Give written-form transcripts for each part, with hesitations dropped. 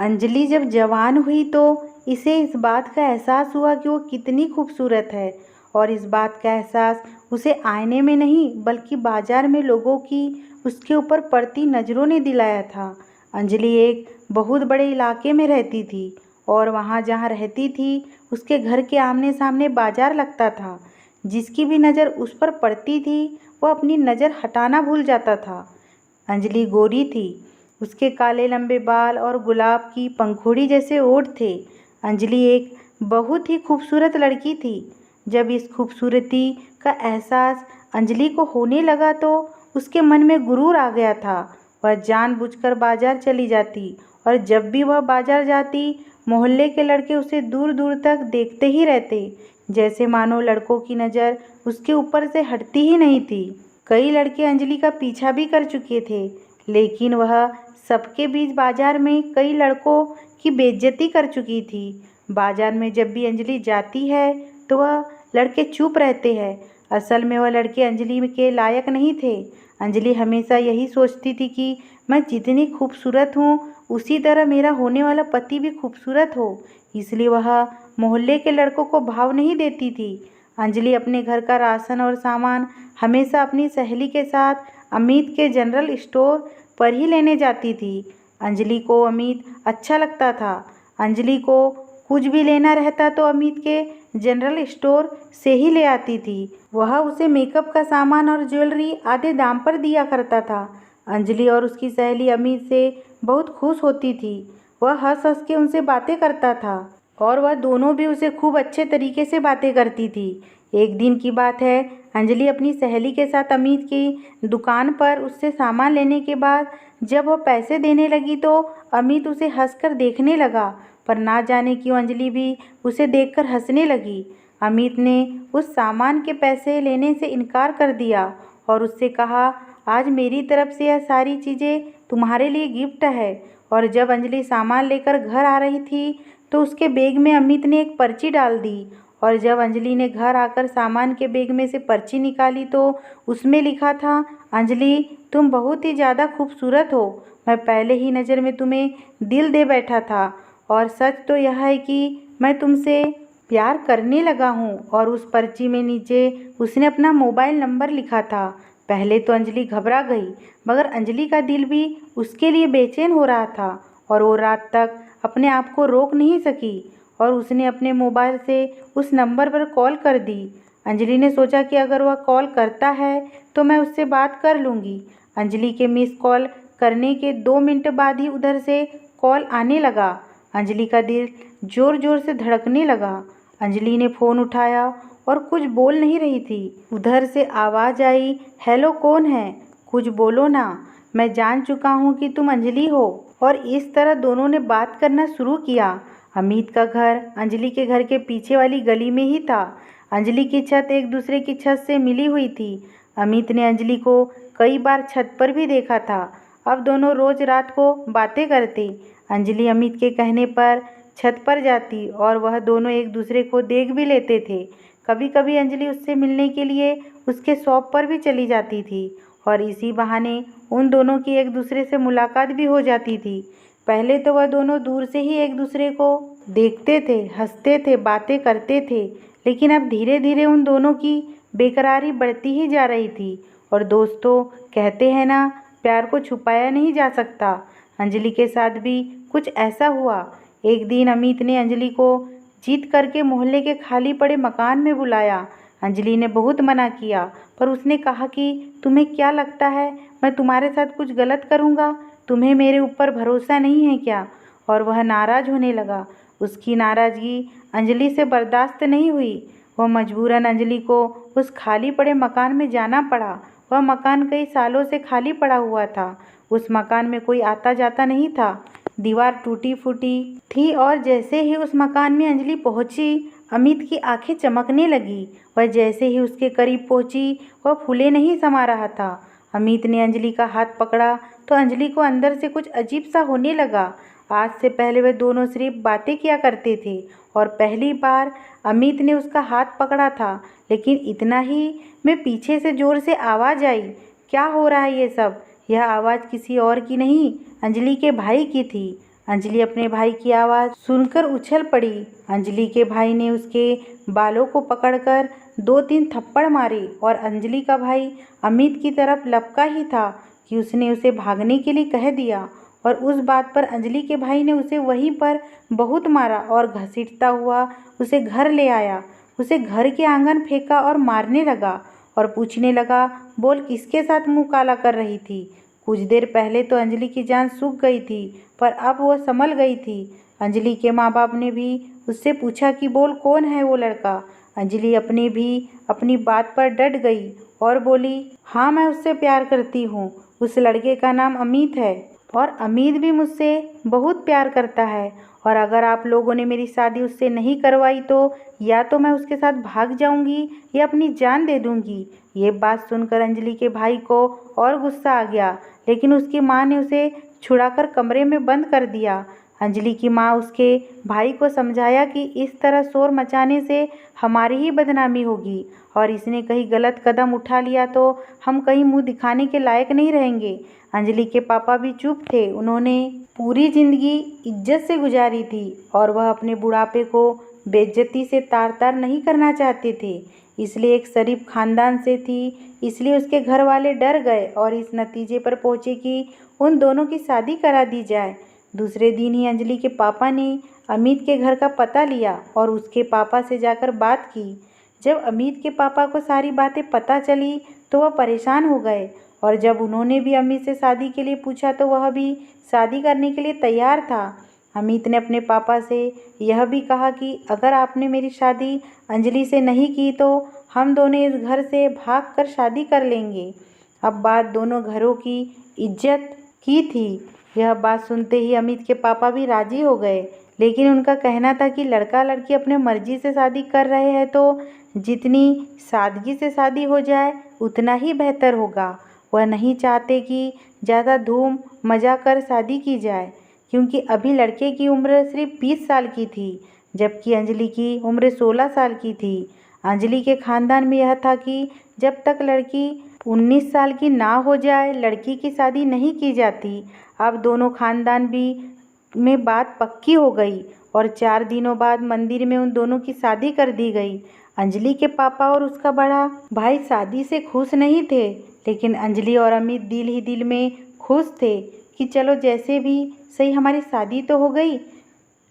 अंजलि जब जवान हुई तो इसे इस बात का एहसास हुआ कि वो कितनी खूबसूरत है, और इस बात का एहसास उसे आईने में नहीं बल्कि बाजार में लोगों की उसके ऊपर पड़ती नज़रों ने दिलाया था। अंजलि एक बहुत बड़े इलाके में रहती थी, और वहाँ जहाँ रहती थी उसके घर के आमने सामने बाजार लगता था। जिसकी भी नज़र उस पर पड़ती थी वह अपनी नज़र हटाना भूल जाता था। अंजलि गोरी थी, उसके काले लंबे बाल और गुलाब की पंखुड़ी जैसे ओठ थे। अंजलि एक बहुत ही खूबसूरत लड़की थी। जब इस खूबसूरती का एहसास अंजलि को होने लगा तो उसके मन में गुरूर आ गया था। वह जानबूझकर बाजार चली जाती, और जब भी वह बाजार जाती मोहल्ले के लड़के उसे दूर दूर तक देखते ही रहते, जैसे मानो लड़कों की नज़र उसके ऊपर से हटती ही नहीं थी। कई लड़के अंजलि का पीछा भी कर चुके थे, लेकिन वह सबके बीच बाजार में कई लड़कों की बेइज्जती कर चुकी थी। बाजार में जब भी अंजलि जाती है तो वह लड़के चुप रहते हैं। असल में वह लड़के अंजलि के लायक नहीं थे। अंजलि हमेशा यही सोचती थी कि मैं जितनी खूबसूरत हूँ उसी तरह मेरा होने वाला पति भी खूबसूरत हो, इसलिए वह मोहल्ले के लड़कों को भाव नहीं देती थी। अंजलि अपने घर का राशन और सामान हमेशा अपनी सहेली के साथ अमित के जनरल स्टोर पर ही लेने जाती थी। अंजलि को अमित अच्छा लगता था। अंजलि को कुछ भी लेना रहता तो अमित के जनरल स्टोर से ही ले आती थी। वह उसे मेकअप का सामान और ज्वेलरी आधे दाम पर दिया करता था। अंजलि और उसकी सहेली अमित से बहुत खुश होती थी। वह हंस हंस के उनसे बातें करता था, और वह दोनों भी उसे खूब अच्छे तरीके से बातें करती थी। एक दिन की बात है, अंजलि अपनी सहेली के साथ अमित की दुकान पर उससे सामान लेने के बाद जब वह पैसे देने लगी तो अमित उसे हंसकर देखने लगा, पर ना जाने क्यों अंजलि भी उसे देखकर हंसने लगी। अमित ने उस सामान के पैसे लेने से इनकार कर दिया और उससे कहा, आज मेरी तरफ से यह सारी चीज़ें तुम्हारे लिए गिफ्ट है। और जब अंजलि सामान लेकर घर आ रही थी तो उसके बैग में अमित ने एक पर्ची डाल दी, और जब अंजलि ने घर आकर सामान के बैग में से पर्ची निकाली तो उसमें लिखा था, अंजलि तुम बहुत ही ज़्यादा खूबसूरत हो। मैं पहले ही नज़र में तुम्हें दिल दे बैठा था, और सच तो यह है कि मैं तुमसे प्यार करने लगा हूँ। और उस पर्ची में नीचे उसने अपना मोबाइल नंबर लिखा था। पहले तो अंजलि घबरा गई, मगर अंजलि का दिल भी उसके लिए बेचैन हो रहा था, और वो रात तक अपने आप को रोक नहीं सकी, और उसने अपने मोबाइल से उस नंबर पर कॉल कर दी। अंजलि ने सोचा कि अगर वह कॉल करता है तो मैं उससे बात कर लूँगी। अंजलि के मिस कॉल करने के 2 मिनट बाद ही उधर से कॉल आने लगा। अंजलि का दिल ज़ोर ज़ोर से धड़कने लगा। अंजलि ने फ़ोन उठाया और कुछ बोल नहीं रही थी। उधर से आवाज़ आई, हेलो कौन है, कुछ बोलो ना, मैं जान चुका हूँ कि तुम अंजलि हो। और इस तरह दोनों ने बात करना शुरू किया। अमित का घर अंजलि के घर के पीछे वाली गली में ही था। अंजलि की छत एक दूसरे की छत से मिली हुई थी। अमित ने अंजलि को कई बार छत पर भी देखा था। अब दोनों रोज़ रात को बातें करते। अंजलि अमित के कहने पर छत पर जाती और वह दोनों एक दूसरे को देख भी लेते थे। कभी कभी अंजलि उससे मिलने के लिए उसके शॉप पर भी चली जाती थी, और इसी बहाने उन दोनों की एक दूसरे से मुलाकात भी हो जाती थी। पहले तो वह दोनों दूर से ही एक दूसरे को देखते थे, हंसते थे, बातें करते थे, लेकिन अब धीरे धीरे उन दोनों की बेकरारी बढ़ती ही जा रही थी। और दोस्तों, कहते हैं ना, प्यार को छुपाया नहीं जा सकता। अंजलि के साथ भी कुछ ऐसा हुआ। एक दिन अमित ने अंजलि को जीत करके मोहल्ले के खाली पड़े मकान में बुलाया। अंजलि ने बहुत मना किया, पर उसने कहा कि तुम्हें क्या लगता है मैं तुम्हारे साथ कुछ गलत करूँगा? तुम्हें मेरे ऊपर भरोसा नहीं है क्या? और वह नाराज़ होने लगा। उसकी नाराज़गी अंजलि से बर्दाश्त नहीं हुई। वह मजबूरन अंजलि को उस खाली पड़े मकान में जाना पड़ा। वह मकान कई सालों से खाली पड़ा हुआ था। उस मकान में कोई आता जाता नहीं था। दीवार टूटी फूटी थी, और जैसे ही उस मकान में अंजलि पहुंची अमित की आंखें चमकने लगी। वह जैसे ही उसके करीब पहुंची वह फूले नहीं समा रहा था। अमित ने अंजलि का हाथ पकड़ा तो अंजलि को अंदर से कुछ अजीब सा होने लगा। आज से पहले वे दोनों सिर्फ बातें किया करते थे, और पहली बार अमित ने उसका हाथ पकड़ा था। लेकिन इतना ही में पीछे से ज़ोर से आवाज़ आई, क्या हो रहा है ये सब? यह आवाज़ किसी और की नहीं, अंजलि के भाई की थी। अंजलि अपने भाई की आवाज़ सुनकर उछल पड़ी। अंजलि के भाई ने उसके बालों को पकड़कर 2-3 थप्पड़ मारे और अंजलि का भाई अमित की तरफ लपका ही था कि उसने उसे भागने के लिए कह दिया और उस बात पर अंजलि के भाई ने उसे वहीं पर बहुत मारा और घसीटता हुआ उसे घर ले आया। उसे घर के आंगन फेंका और मारने लगा और पूछने लगा, बोल किसके साथ मुंह काला कर रही थी। कुछ देर पहले तो अंजलि की जान सूख गई थी, पर अब वह संभल गई थी। अंजलि के माँ बाप ने भी उससे पूछा कि बोल कौन है वो लड़का। अंजलि अपने भी अपनी बात पर डट गई और बोली, हाँ मैं उससे प्यार करती हूँ। उस लड़के का नाम अमित है और अमित भी मुझसे बहुत प्यार करता है और अगर आप लोगों ने मेरी शादी उससे नहीं करवाई तो या तो मैं उसके साथ भाग जाऊंगी या अपनी जान दे दूंगी। ये बात सुनकर अंजलि के भाई को और गुस्सा आ गया, लेकिन उसकी माँ ने उसे छुड़ाकर कमरे में बंद कर दिया। अंजलि की माँ उसके भाई को समझाया कि इस तरह शोर मचाने से हमारी ही बदनामी होगी और इसने कहीं गलत कदम उठा लिया तो हम कहीं मुंह दिखाने के लायक नहीं रहेंगे। अंजलि के पापा भी चुप थे। उन्होंने पूरी जिंदगी इज्जत से गुजारी थी और वह अपने बुढ़ापे को बेइज्जती से तार तार नहीं करना चाहते थे। इसलिए एक शरीफ खानदान से थी, इसलिए उसके घर वाले डर गए और इस नतीजे पर पहुंचे कि उन दोनों की शादी करा दी जाए। दूसरे दिन ही अंजलि के पापा ने अमित के घर का पता लिया और उसके पापा से जाकर बात की। जब अमित के पापा को सारी बातें पता चली तो वह परेशान हो गए और जब उन्होंने भी अमित से शादी के लिए पूछा तो वह भी शादी करने के लिए तैयार था। अमित ने अपने पापा से यह भी कहा कि अगर आपने मेरी शादी अंजलि से नहीं की तो हम दोनों इस घर से भागकर शादी कर लेंगे। अब बात दोनों घरों की इज्जत की थी। यह बात सुनते ही अमित के पापा भी राजी हो गए, लेकिन उनका कहना था कि लड़का लड़की अपने मर्जी से शादी कर रहे हैं तो जितनी सादगी से शादी हो जाए उतना ही बेहतर होगा। वह नहीं चाहते कि ज़्यादा धूम मजा कर शादी की जाए, क्योंकि अभी लड़के की उम्र सिर्फ 20 साल की थी जबकि अंजलि की उम्र 16 साल की थी। अंजलि के खानदान में यह था कि जब तक लड़की 19 साल की ना हो जाए लड़की की शादी नहीं की जाती। अब दोनों खानदान भी में बात पक्की हो गई और 4 दिनों बाद मंदिर में उन दोनों की शादी कर दी गई। अंजलि के पापा और उसका बड़ा भाई शादी से खुश नहीं थे, लेकिन अंजलि और अमित दिल ही दिल में खुश थे कि चलो जैसे भी सही हमारी शादी तो हो गई।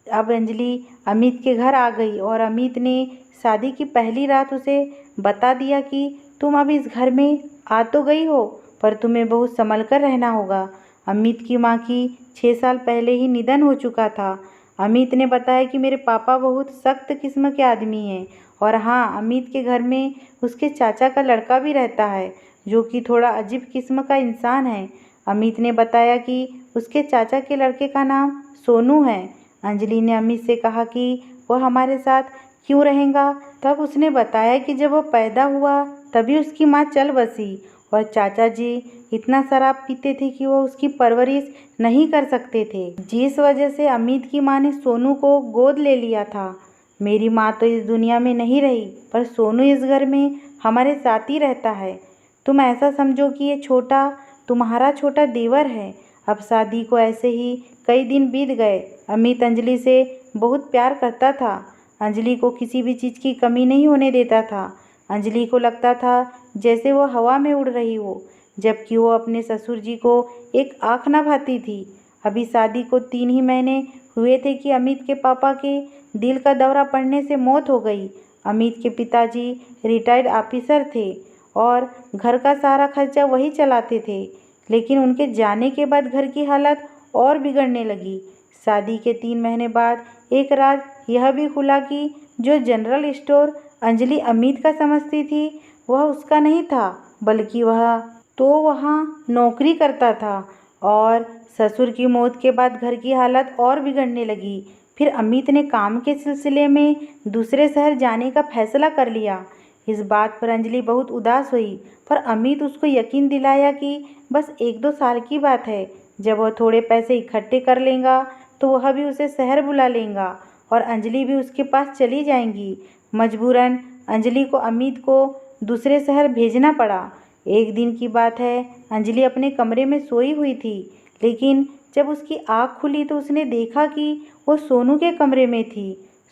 अब अंजलि अमित के घर आ गई और अमित ने शादी की पहली रात उसे बता दिया कि तुम अब इस घर में आ तो गई हो, पर तुम्हें बहुत संभल कर रहना होगा। अमित की माँ की 6 साल पहले ही निधन हो चुका था। अमित ने बताया कि मेरे पापा बहुत सख्त किस्म के आदमी हैं और हाँ, अमित के घर में उसके चाचा का लड़का भी रहता है जो कि थोड़ा अजीब किस्म का इंसान है। अमित ने बताया कि उसके चाचा के लड़के का नाम सोनू है। अंजलि ने अमित से कहा कि वह हमारे साथ क्यों रहेगा। तब उसने बताया कि जब वह पैदा हुआ तभी उसकी माँ चल बसी और चाचा जी इतना शराब पीते थे कि वह उसकी परवरिश नहीं कर सकते थे, जिस वजह से अमित की माँ ने सोनू को गोद ले लिया था। मेरी माँ तो इस दुनिया में नहीं रही, पर सोनू इस घर में हमारे साथ ही रहता है। तुम ऐसा समझो कि ये छोटा तुम्हारा छोटा देवर है। अब शादी को ऐसे ही कई दिन बीत गए। अमित अंजलि से बहुत प्यार करता था। अंजलि को किसी भी चीज़ की कमी नहीं होने देता था। अंजलि को लगता था जैसे वो हवा में उड़ रही हो, जबकि वो अपने ससुर जी को एक आँख न भाती थी। अभी शादी को 3 ही महीने हुए थे कि अमित के पापा के दिल का दौरा पड़ने से मौत हो गई। अमित के पिताजी रिटायर्ड ऑफिसर थे और घर का सारा खर्चा वही चलाते थे, लेकिन उनके जाने के बाद घर की हालत और बिगड़ने लगी। शादी के 3 महीने बाद एक रात यह भी खुला कि जो जनरल स्टोर अंजलि अमित का समझती थी वह उसका नहीं था, बल्कि वह तो वहाँ नौकरी करता था। और ससुर की मौत के बाद घर की हालत और बिगड़ने लगी। फिर अमित ने काम के सिलसिले में दूसरे शहर जाने का फैसला कर लिया। इस बात पर अंजलि बहुत उदास हुई, पर अमित उसको यकीन दिलाया कि बस 1-2 साल की बात है। जब वह थोड़े पैसे इकट्ठे कर लेगा तो वह भी उसे शहर बुला लेगा और अंजलि भी उसके पास चली जाएंगी। मजबूरन अंजलि को अमित को दूसरे शहर भेजना पड़ा। एक दिन की बात है, अंजलि अपने कमरे में सोई हुई थी, लेकिन जब उसकी आँख खुली तो उसने देखा कि वो सोनू के कमरे में थी।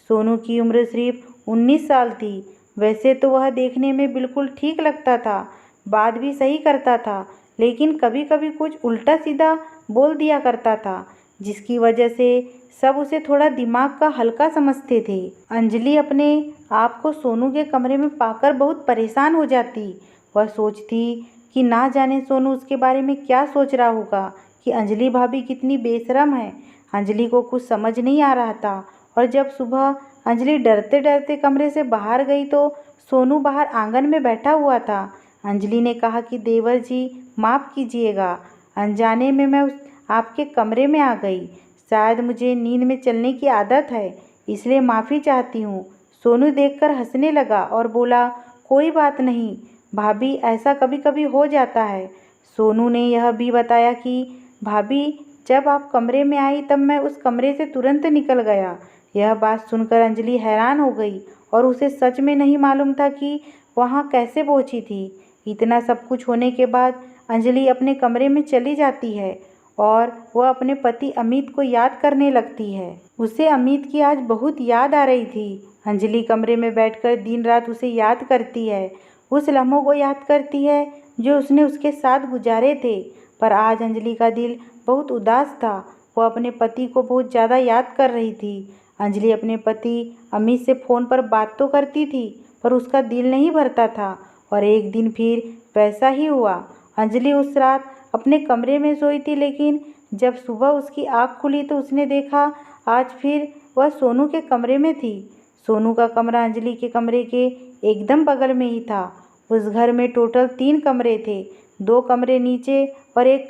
सोनू की उम्र सिर्फ 19 साल थी। वैसे तो वह देखने में बिल्कुल ठीक लगता था, बात भी सही करता था, लेकिन कभी कभी कुछ उल्टा सीधा बोल दिया करता था, जिसकी वजह से सब उसे थोड़ा दिमाग का हल्का समझते थे। अंजलि अपने आप को सोनू के कमरे में पाकर बहुत परेशान हो जाती। वह सोचती कि ना जाने सोनू उसके बारे में क्या सोच रहा होगा, कि अंजलि भाभी कितनी बेशरम है। अंजलि को कुछ समझ नहीं आ रहा था। और जब सुबह अंजलि डरते डरते कमरे से बाहर गई तो सोनू बाहर आंगन में बैठा हुआ था। अंजलि ने कहा कि देवर जी माफ़ कीजिएगा, अनजाने में मैं आपके कमरे में आ गई। शायद मुझे नींद में चलने की आदत है, इसलिए माफ़ी चाहती हूँ। सोनू देखकर हंसने लगा और बोला, कोई बात नहीं भाभी, ऐसा कभी कभी हो जाता है। सोनू ने यह भी बताया कि भाभी, जब आप कमरे में आई तब मैं उस कमरे से तुरंत निकल गया। यह बात सुनकर अंजलि हैरान हो गई और उसे सच में नहीं मालूम था कि वहाँ कैसे पहुँची थी। इतना सब कुछ होने के बाद अंजलि अपने कमरे में चली जाती है और वह अपने पति अमित को याद करने लगती है। उसे अमित की आज बहुत याद आ रही थी। अंजलि कमरे में बैठकर दिन रात उसे याद करती है, उस लम्हों को याद करती है जो उसने उसके साथ गुजारे थे। पर आज अंजलि का दिल बहुत उदास था। वह अपने पति को बहुत ज़्यादा याद कर रही थी। अंजलि अपने पति अमित से फ़ोन पर बात तो करती थी, पर उसका दिल नहीं भरता था। और एक दिन फिर वैसा ही हुआ। अंजलि उस रात अपने कमरे में सोई थी, लेकिन जब सुबह उसकी आँख खुली तो उसने देखा आज फिर वह सोनू के कमरे में थी। सोनू का कमरा अंजलि के कमरे के एकदम बगल में ही था। उस घर में टोटल 3 कमरे थे, 2 कमरे नीचे और एक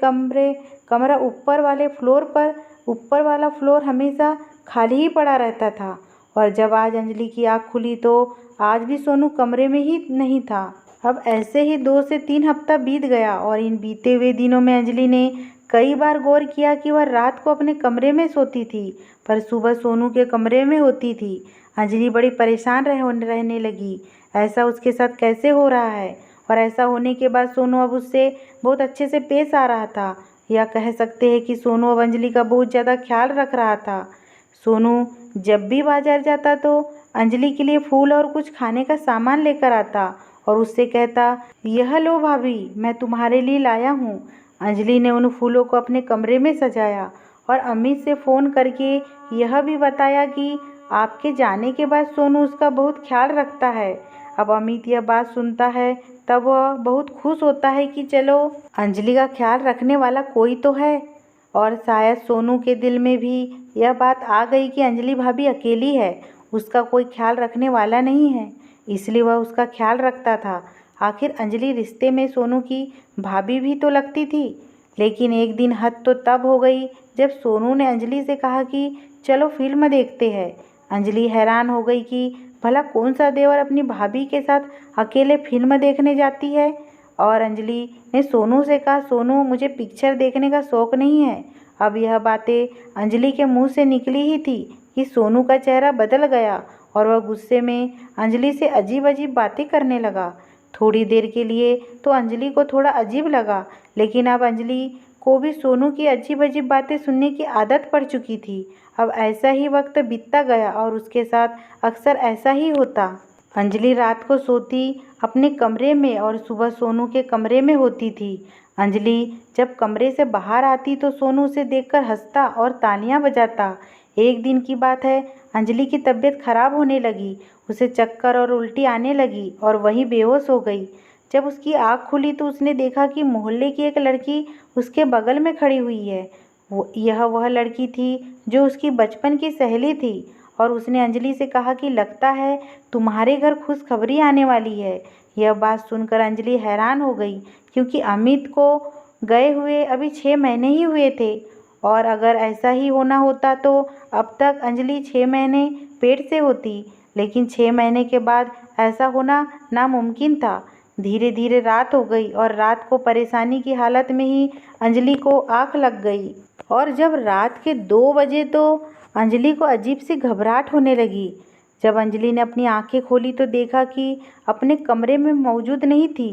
कमरा ऊपर वाले फ्लोर पर। ऊपर वाला फ्लोर हमेशा खाली ही पड़ा रहता था। और जब आज अंजलि की आँख खुली तो आज भी सोनू कमरे में ही नहीं था। अब ऐसे ही 2 से 3 हफ्ता बीत गया और इन बीते हुए दिनों में अंजलि ने कई बार गौर किया कि वह रात को अपने कमरे में सोती थी, पर सुबह सोनू के कमरे में होती थी। अंजलि बड़ी परेशान रहने लगी। ऐसा उसके साथ कैसे हो रहा है? और ऐसा होने के बाद सोनू अब उससे बहुत अच्छे से पेश आ रहा था, या कह सकते हैं कि सोनू अब अंजलि का बहुत ज़्यादा ख्याल रख रहा था। सोनू जब भी बाजार जाता तो अंजलि के लिए फूल और कुछ खाने का सामान लेकर आता और उससे कहता, यह लो भाभी, मैं तुम्हारे लिए लाया हूँ। अंजलि ने उन फूलों को अपने कमरे में सजाया और अमित से फ़ोन करके यह भी बताया कि आपके जाने के बाद सोनू उसका बहुत ख्याल रखता है। अब अमित यह बात सुनता है तब वह बहुत खुश होता है कि चलो, अंजलि का ख्याल रखने वाला कोई तो है। और शायद सोनू के दिल में भी यह बात आ गई कि अंजलि भाभी अकेली है, उसका कोई ख्याल रखने वाला नहीं है, इसलिए वह उसका ख्याल रखता था। आखिर अंजलि रिश्ते में सोनू की भाभी भी तो लगती थी। लेकिन एक दिन हद तो तब हो गई जब सोनू ने अंजलि से कहा कि चलो फिल्म देखते हैं। अंजलि हैरान हो गई कि भला कौन सा देवर अपनी भाभी के साथ अकेले फिल्म देखने जाती है। और अंजलि ने सोनू से कहा, सोनू, मुझे पिक्चर देखने का शौक़ नहीं है। अब यह बातें अंजलि के मुंह से निकली ही थी कि सोनू का चेहरा बदल गया और वह गुस्से में अंजलि से अजीब अजीब बातें करने लगा। थोड़ी देर के लिए तो अंजलि को थोड़ा अजीब लगा, लेकिन अब अंजलि को भी सोनू की अजीब अजीब बातें सुनने की आदत पड़ चुकी थी। अब ऐसा ही वक्त बीतता गया और उसके साथ अक्सर ऐसा ही होता। अंजलि रात को सोती अपने कमरे में और सुबह सोनू के कमरे में होती थी। अंजलि जब कमरे से बाहर आती तो सोनू उसे देखकर हंसता और तालियां बजाता। एक दिन की बात है, अंजलि की तबीयत खराब होने लगी। उसे चक्कर और उल्टी आने लगी और वहीं बेहोश हो गई। जब उसकी आँख खुली तो उसने देखा कि मोहल्ले की एक लड़की उसके बगल में खड़ी हुई है। यह वह लड़की थी जो उसकी बचपन की सहेली थी। और उसने अंजलि से कहा कि लगता है तुम्हारे घर खुशखबरी आने वाली है। यह बात सुनकर अंजलि हैरान हो गई, क्योंकि अमित को गए हुए अभी 6 महीने ही हुए थे। और अगर ऐसा ही होना होता तो अब तक अंजलि 6 महीने पेट से होती, लेकिन 6 महीने के बाद ऐसा होना नामुमकिन था। धीरे धीरे रात हो गई और रात को परेशानी की हालत में ही अंजलि को आँख लग गई। और जब रात के 2 बजे तो अंजलि को अजीब सी घबराहट होने लगी। जब अंजलि ने अपनी आंखें खोली तो देखा कि अपने कमरे में मौजूद नहीं थी।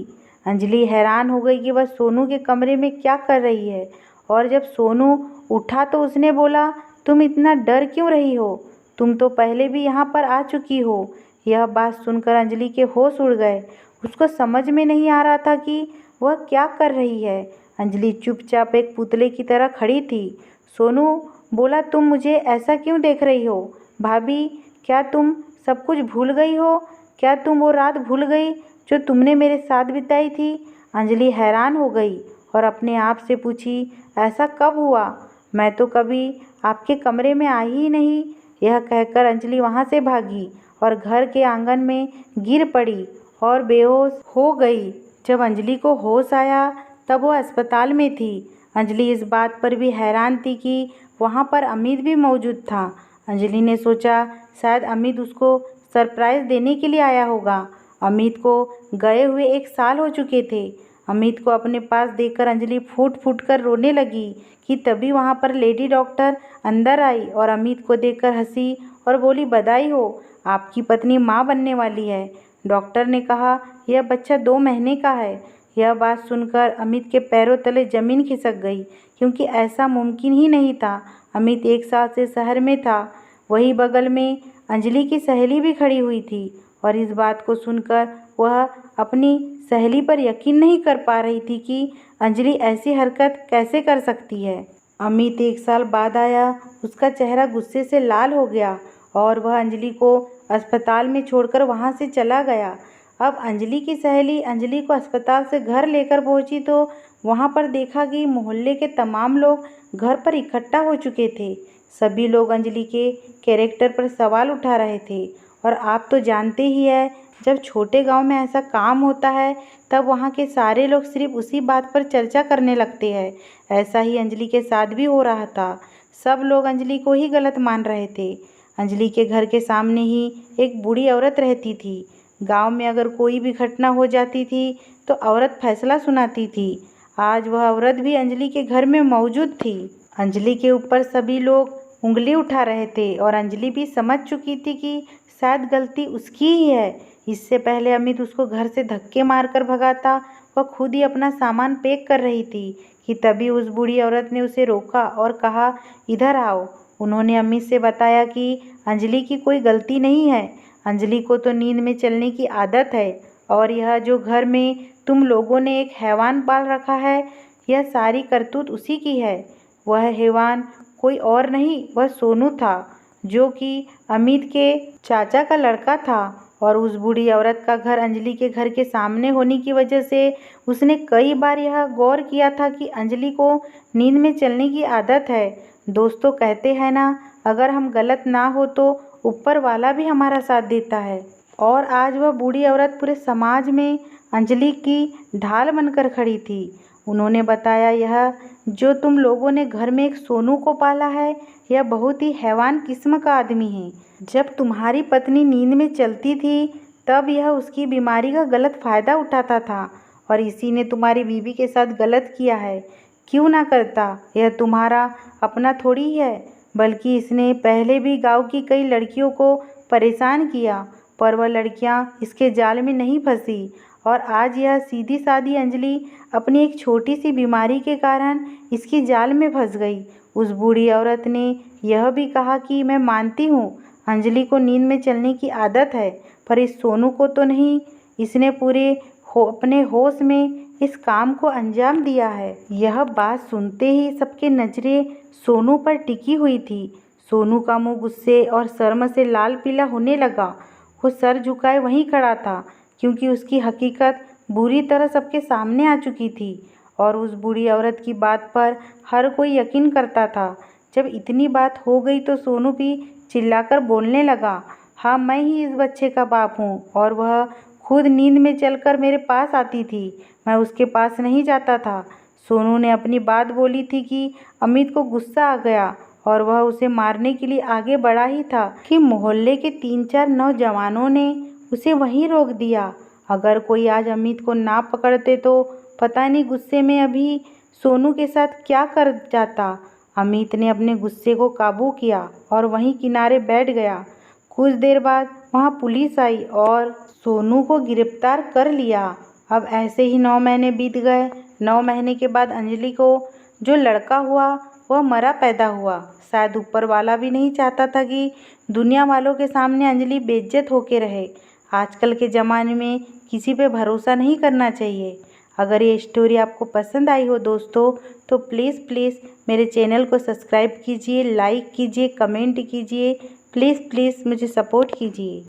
अंजलि हैरान हो गई कि वह सोनू के कमरे में क्या कर रही है। और जब सोनू उठा तो उसने बोला, तुम इतना डर क्यों रही हो? तुम तो पहले भी यहाँ पर आ चुकी हो। यह बात सुनकर अंजलि के होश उड़ गए। उसको समझ में नहीं आ रहा था कि वह क्या कर रही है। अंजलि चुपचाप एक पुतले की तरह खड़ी थी। सोनू बोला, तुम मुझे ऐसा क्यों देख रही हो? भाभी, क्या तुम सब कुछ भूल गई हो? क्या तुम वो रात भूल गई जो तुमने मेरे साथ बिताई थी? अंजलि हैरान हो गई और अपने आप से पूछी, ऐसा कब हुआ? मैं तो कभी आपके कमरे में आई ही नहीं। यह कहकर अंजलि वहाँ से भागी और घर के आंगन में गिर पड़ी और बेहोश हो गई। जब अंजलि को होश आया तब वो अस्पताल में थी। अंजलि इस बात पर भी हैरान थी कि वहाँ पर अमित भी मौजूद था। अंजलि ने सोचा शायद अमित उसको सरप्राइज़ देने के लिए आया होगा। अमित को गए हुए 1 साल हो चुके थे। अमित को अपने पास देखकर अंजलि फूट फूट कर रोने लगी कि तभी वहाँ पर लेडी डॉक्टर अंदर आई और अमित को देखकर हंसी और बोली, बधाई हो, आपकी पत्नी माँ बनने वाली है। डॉक्टर ने कहा, यह बच्चा 2 महीने का है। यह बात सुनकर अमित के पैरों तले जमीन खिसक गई, क्योंकि ऐसा मुमकिन ही नहीं था। अमित 1 साल से शहर में था। वहीं बगल में अंजलि की सहेली भी खड़ी हुई थी और इस बात को सुनकर वह अपनी सहेली पर यकीन नहीं कर पा रही थी कि अंजलि ऐसी हरकत कैसे कर सकती है। अमित 1 साल बाद आया। उसका चेहरा गुस्से से लाल हो गया और वह अंजलि को अस्पताल में छोड़कर वहाँ से चला गया। अब अंजलि की सहेली अंजलि को अस्पताल से घर लेकर पहुँची तो वहाँ पर देखा कि मोहल्ले के तमाम लोग घर पर इकट्ठा हो चुके थे। सभी लोग अंजलि के कैरेक्टर पर सवाल उठा रहे थे और आप तो जानते ही हैं, जब छोटे गांव में ऐसा काम होता है तब वहाँ के सारे लोग सिर्फ उसी बात पर चर्चा करने लगते हैं। ऐसा ही अंजलि के साथ भी हो रहा था। सब लोग अंजलि को ही गलत मान रहे थे। अंजलि के घर के सामने ही एक बूढ़ी औरत रहती थी। गांव में अगर कोई भी घटना हो जाती थी तो औरत फैसला सुनाती थी। आज वह औरत भी अंजलि के घर में मौजूद थी। अंजलि के ऊपर सभी लोग उंगली उठा रहे थे और अंजलि भी समझ चुकी थी कि शायद गलती उसकी ही है। इससे पहले अमित उसको घर से धक्के मारकर भगाता, वह खुद ही अपना सामान पैक कर रही थी कि तभी उस बूढ़ी औरत ने उसे रोका और कहा, इधर आओ। उन्होंने अमित से बताया कि अंजलि की कोई गलती नहीं है। अंजलि को तो नींद में चलने की आदत है और यह जो घर में तुम लोगों ने एक हैवान पाल रखा है, यह सारी करतूत उसी की है। वह हैवान कोई और नहीं, वह सोनू था, जो कि अमित के चाचा का लड़का था। और उस बूढ़ी औरत का घर अंजलि के घर के सामने होने की वजह से उसने कई बार यह गौर किया था कि अंजलि को नींद में चलने की आदत है। दोस्तों, कहते हैं ना, अगर हम गलत ना हो तो ऊपर वाला भी हमारा साथ देता है। और आज वह बूढ़ी औरत पूरे समाज में अंजलि की ढाल बनकर खड़ी थी। उन्होंने बताया, यह जो तुम लोगों ने घर में एक सोनू को पाला है, यह बहुत ही हैवान किस्म का आदमी है। जब तुम्हारी पत्नी नींद में चलती थी तब यह उसकी बीमारी का गलत फ़ायदा उठाता था और इसी ने तुम्हारी बीवी के साथ गलत किया है। क्यों ना करता, यह तुम्हारा अपना थोड़ी है, बल्कि इसने पहले भी गांव की कई लड़कियों को परेशान किया, पर वह लड़कियां इसके जाल में नहीं फंसी। और आज यह सीधी सादी अंजलि अपनी एक छोटी सी बीमारी के कारण इसकी जाल में फंस गई। उस बूढ़ी औरत ने यह भी कहा कि मैं मानती हूँ अंजलि को नींद में चलने की आदत है, पर इस सोनू को तो नहीं। इसने अपने होश में इस काम को अंजाम दिया है। यह बात सुनते ही सबकी नज़रें सोनू पर टिकी हुई थी। सोनू का मुंह गुस्से और शर्म से लाल पीला होने लगा। वो सर झुकाए वहीं खड़ा था, क्योंकि उसकी हकीकत बुरी तरह सबके सामने आ चुकी थी और उस बूढ़ी औरत की बात पर हर कोई यकीन करता था। जब इतनी बात हो गई तो सोनू भी चिल्लाकर बोलने लगा, हाँ, मैं ही इस बच्चे का बाप हूँ और वह खुद नींद में चलकर मेरे पास आती थी, मैं उसके पास नहीं जाता था। सोनू ने अपनी बात बोली थी कि अमित को गुस्सा आ गया और वह उसे मारने के लिए आगे बढ़ा ही था कि मोहल्ले के 3-4 नौजवानों ने उसे वहीं रोक दिया। अगर कोई आज अमित को ना पकड़ते तो पता नहीं गुस्से में अभी सोनू के साथ क्या कर जाता। अमित ने अपने गुस्से को काबू किया और वहीं किनारे बैठ गया। कुछ देर बाद वहां पुलिस आई और सोनू को गिरफ्तार कर लिया। अब ऐसे ही 9 महीने बीत गए। 9 महीने के बाद अंजलि को जो लड़का हुआ वह मरा पैदा हुआ। शायद ऊपर वाला भी नहीं चाहता था कि दुनिया वालों के सामने अंजलि बेइज्जत होके रहे। आजकल के ज़माने में किसी पे भरोसा नहीं करना चाहिए। अगर ये स्टोरी आपको पसंद आई हो दोस्तों, तो प्लीज़ प्लीज़ मेरे चैनल को सब्सक्राइब कीजिए, लाइक कीजिए, कमेंट कीजिए। प्लीज़ प्लीज़ मुझे सपोर्ट कीजिए।